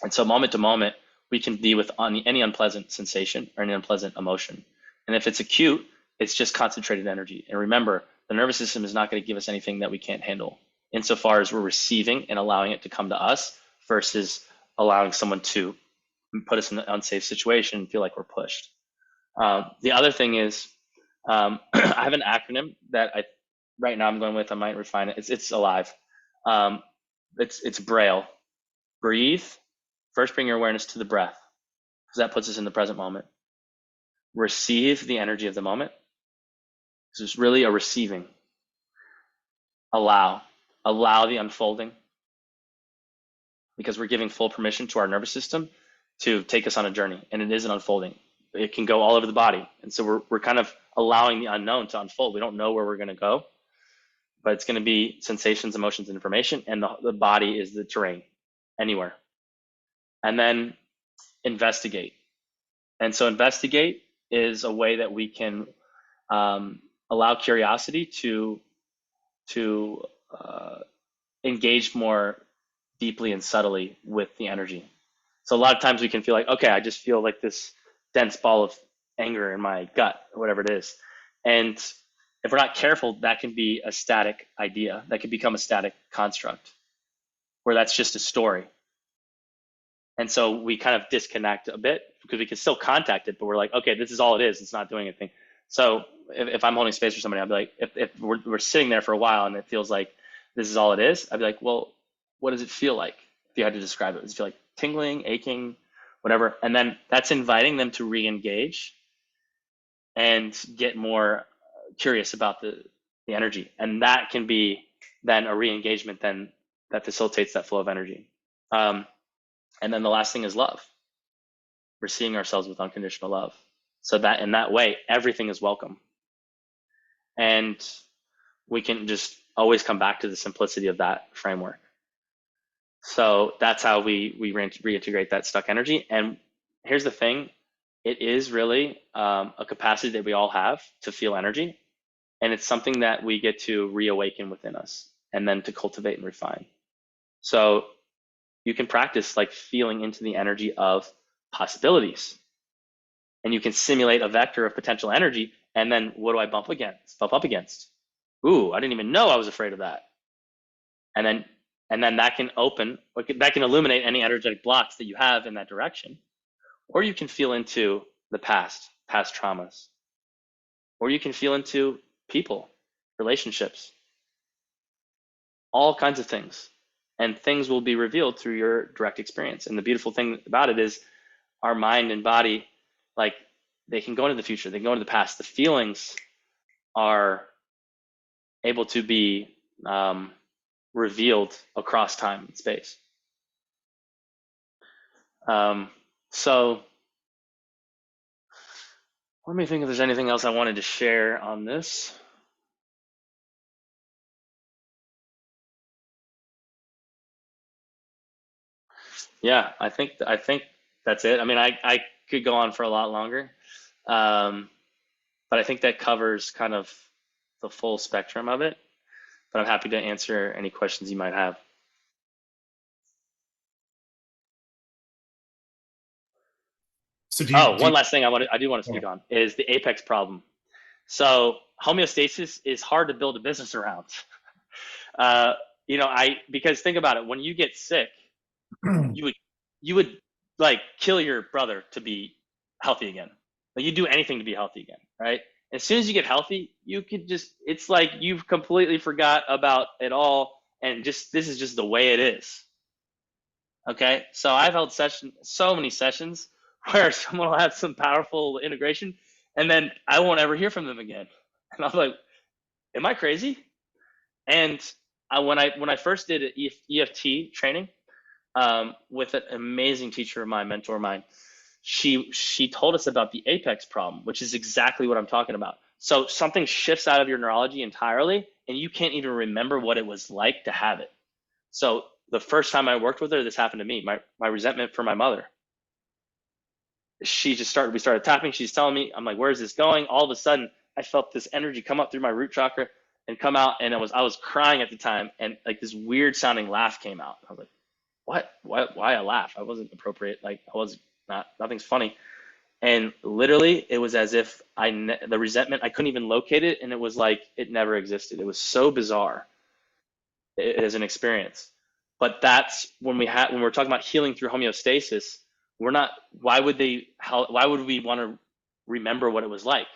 And so, moment to moment, we can be with any unpleasant sensation or any unpleasant emotion. And if it's acute, it's just concentrated energy. And remember, the nervous system is not going to give us anything that we can't handle, insofar as we're receiving and allowing it to come to us versus allowing someone to put us in an unsafe situation and feel like we're pushed. The other thing is, I have an acronym that right now I'm going with. I might refine it. It's alive. Um, it's Braille. Breathe. First, bring your awareness to the breath because that puts us in the present moment. Receive the energy of the moment. This is really a receiving. Allow. Allow the unfolding because we're giving full permission to our nervous system to take us on a journey, and it is an unfolding. It can go all over the body, and so we're kind of allowing the unknown to unfold. We don't know where we're going to go, but it's going to be sensations, emotions, and information, and the body is the terrain, anywhere. And then investigate. And so investigate is a way that we can allow curiosity to uh, engage more deeply and subtly with the energy. So a lot of times we can feel like, okay, I just feel like this dense ball of anger in my gut or whatever it is. And if we're not careful, that can be a static idea. That can become a static construct where that's just a story. And so we kind of disconnect a bit because we can still contact it, but we're like, okay, this is all it is. It's not doing anything. So if I'm holding space for somebody, I'll be like, if we're sitting there for a while and it feels like this is all it is, I'd be like, well, what does it feel like? If you had to describe it, does it feel like tingling, aching, whatever? And then that's inviting them to re-engage and get more curious about the energy. And that can be then a re-engagement then that facilitates that flow of energy. Um, and then the last thing is love. We're seeing ourselves with unconditional love. So that in that way, everything is welcome. And we can just always come back to the simplicity of that framework. So that's how we reintegrate that stuck energy. And here's the thing, it is really a capacity that we all have to feel energy. And it's something that we get to reawaken within us and then to cultivate and refine. So You can practice like feeling into the energy of possibilities, and you can simulate a vector of potential energy. And then what do I bump up against? Ooh, I didn't even know I was afraid of that. And then that can illuminate any energetic blocks that you have in that direction. Or you can feel into the past traumas. Or you can feel into people, relationships, all kinds of things. And things will be revealed through your direct experience. And the beautiful thing about it is our mind and body, like, they can go into the future, they can go into the past. The feelings are able to be revealed across time and space. So let me think if there's anything else I wanted to share on this. Yeah, I think that's it. I mean, I could go on for a lot longer, um, but I think that covers kind of the full spectrum of it. But I'm happy to answer any questions you might have. So Oh, do one last thing I do want to you, speak on is the apex problem. So homeostasis is hard to build a business around. Uh, because think about it, when you get sick, you would you would like kill your brother to be healthy again. Like, you do anything to be healthy again, right? As soon as you get healthy, you could just, it's like you've completely forgot about it all, and just this is just the way it is. Okay, so I've held so many sessions where someone will have some powerful integration, and then I won't ever hear from them again. And I'm like, am I crazy? And when I first did EFT training, with an amazing teacher of mine, mentor of mine, she told us about the apex problem, which is exactly what I'm talking about. So something shifts out of your neurology entirely, and you can't even remember what it was like to have it. So the first time I worked with her, this happened to me. My resentment for my mother. We started tapping. She's telling me, I'm like, where is this going? All of a sudden, I felt this energy come up through my root chakra and come out, and I was crying at the time, and like this weird sounding laugh came out. I was like, what? Why a laugh? I wasn't appropriate. Like, I was not, nothing's funny. And literally, it was as if the resentment, I couldn't even locate it, and it was like it never existed. It was so bizarre as an experience. But that's when we're talking about healing through homeostasis, we're not, why would we want to remember what it was like?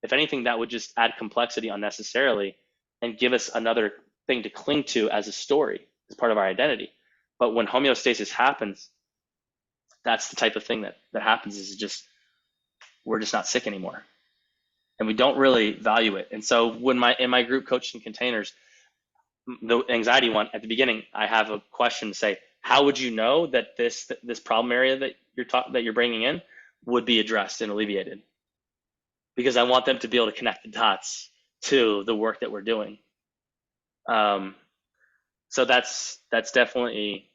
If anything, that would just add complexity unnecessarily and give us another thing to cling to as a story, as part of our identity. But when homeostasis happens, that's the type of thing that happens, is just we're just not sick anymore, and we don't really value it. And so in my group coaching containers, the anxiety one, at the beginning, I have a question to say, how would you know that this problem area that you're bringing in would be addressed and alleviated? Because I want them to be able to connect the dots to the work that we're doing. Um, so that's definitely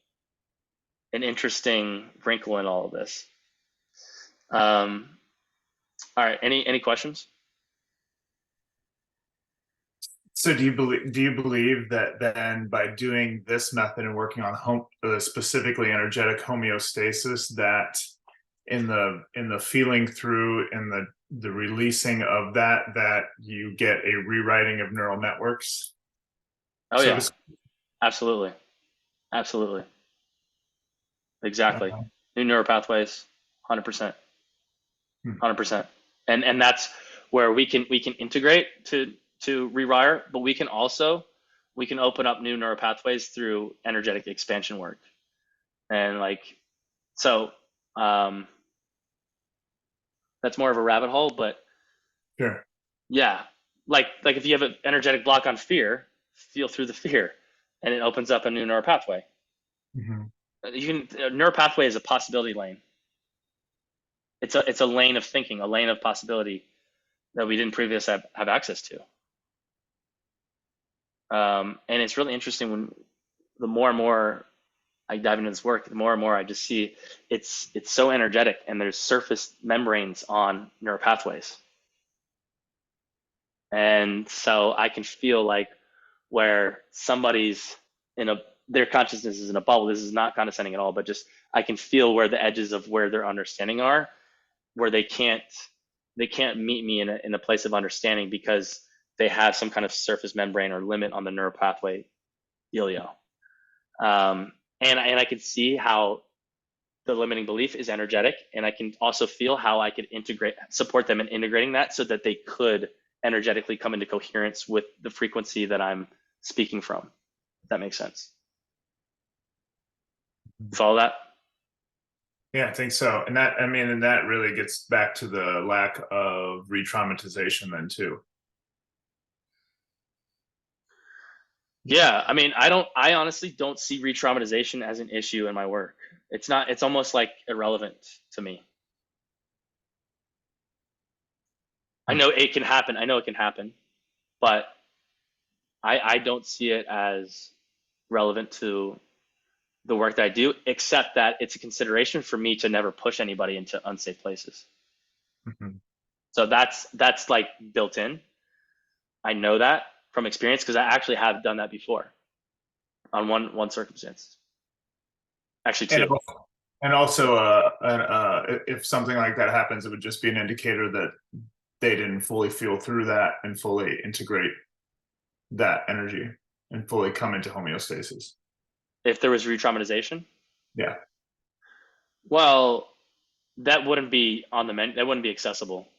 an interesting wrinkle in all of this. Um, all right, any questions? so do you believe that then by doing this method and working on specifically energetic homeostasis, that in the feeling through, in the releasing of that you get a rewriting of neural networks, Oh so yeah, to absolutely, absolutely, exactly. speak? New neural pathways, 100%, Hmm. 100%. And that's where we can integrate to rewire, but we can open up new neural pathways through energetic expansion work. And like, so um, that's more of a rabbit hole, but Sure. yeah, like if you have an energetic block on fear, feel through the fear, and it opens up a new neural pathway. Mhm. You can A neural pathway is a possibility lane. It's a lane of thinking, a lane of possibility that we didn't previously have access to. And it's really interesting when the more and more I dive into this work, the more and more I just see it's so energetic, and there's surface membranes on neural pathways. And so I can feel like where somebody's in a their consciousness is in a bubble. This is not condescending at all, but just I can feel where the edges of where their understanding are, where they can't meet me in a place of understanding because they have some kind of surface membrane or limit on the neural pathway dealio. And I can see how the limiting belief is energetic, and I can also feel how I could support them in integrating that so that they could energetically come into coherence with the frequency that I'm speaking from. If that makes sense. Follow that? Yeah, I think so. And that, I mean, and that really gets back to the lack of re-traumatization then too. Yeah, I mean, I honestly don't see re-traumatization as an issue in my work. It's almost like irrelevant to me. I know it can happen. I know it can happen, but I don't see it as relevant to the work that I do, except that it's a consideration for me to never push anybody into unsafe places. Mhm. So that's like built in. I know that from experience because I actually have done that before on one circumstance. Actually, And two. also, if something like that happens, it would just be an indicator that they didn't fully feel through that and fully integrate that energy and fully come into homeostasis. If there was re-traumatization, Yeah. well, that wouldn't be on the menu. That wouldn't be accessible.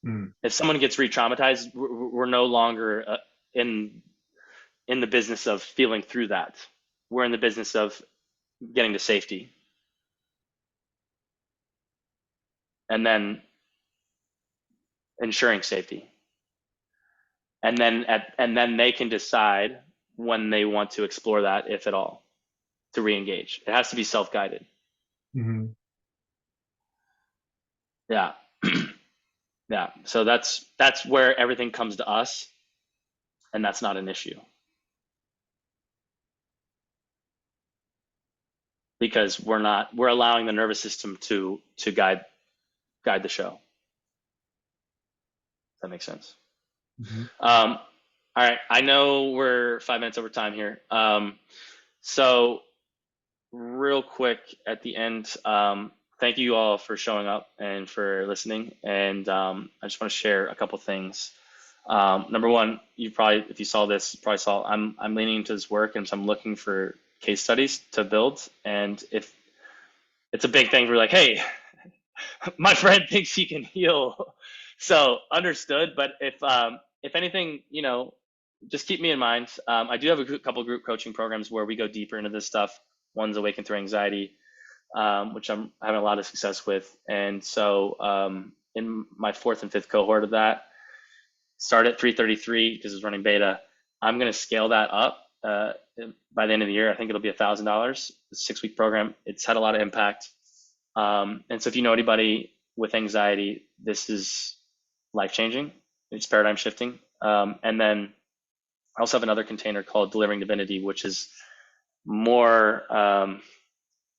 Mm. If someone gets re-traumatized, we're no longer in in the business of feeling through that. We're in the business of getting to safety, and then ensuring safety, and then they can decide when they want to explore that, if at all, to re-engage. It has to be self-guided. Mhm. Yeah. Yeah. So that's where everything comes to us, and that's not an issue because we're allowing the nervous system to guide the show. Does that make sense? Mhm. All right. I know we're 5 minutes over time here. So real quick at the end, thank you all for showing up and for listening. And I just want to share a couple things. Number one, if you saw this, you probably saw I'm leaning into this work, and so I'm looking for case studies to build. And if it's a big thing, we're like, hey, my friend thinks he can heal, so understood. But if anything, just keep me in mind. I do have a couple group coaching programs where we go deeper into this stuff. One's Awaken Through Anxiety, which I'm having a lot of success with. And so in my fourth and fifth cohort of that, start at 333 because it's running beta. I'm going to scale that up by the end of the year. I think it'll be $1,000. It's a 6-week program. It's had a lot of impact. And so if you know anybody with anxiety, this is life-changing. It's paradigm shifting. And then I also have another container called Delivering Divinity, which is more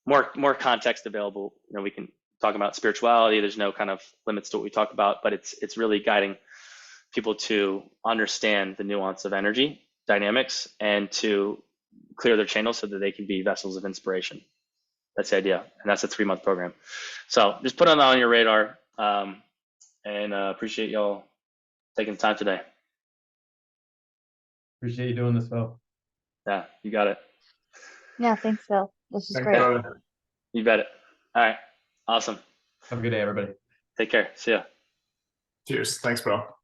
more context available. We can talk about spirituality. There's no kind of limits to what we talk about, but it's really guiding people to understand the nuance of energy dynamics and to clear their channels so that they can be vessels of inspiration. That's the idea, and that's a 3-month program. So just put on that on your radar, and appreciate y'all taking the time today. Appreciate you doing this, Phil. Yeah, you got it. Yeah, thanks, Phil. This is Thanks, great. brother. You bet it. All right, awesome. Have a good day, everybody. Take care. See ya. Cheers. Thanks, bro.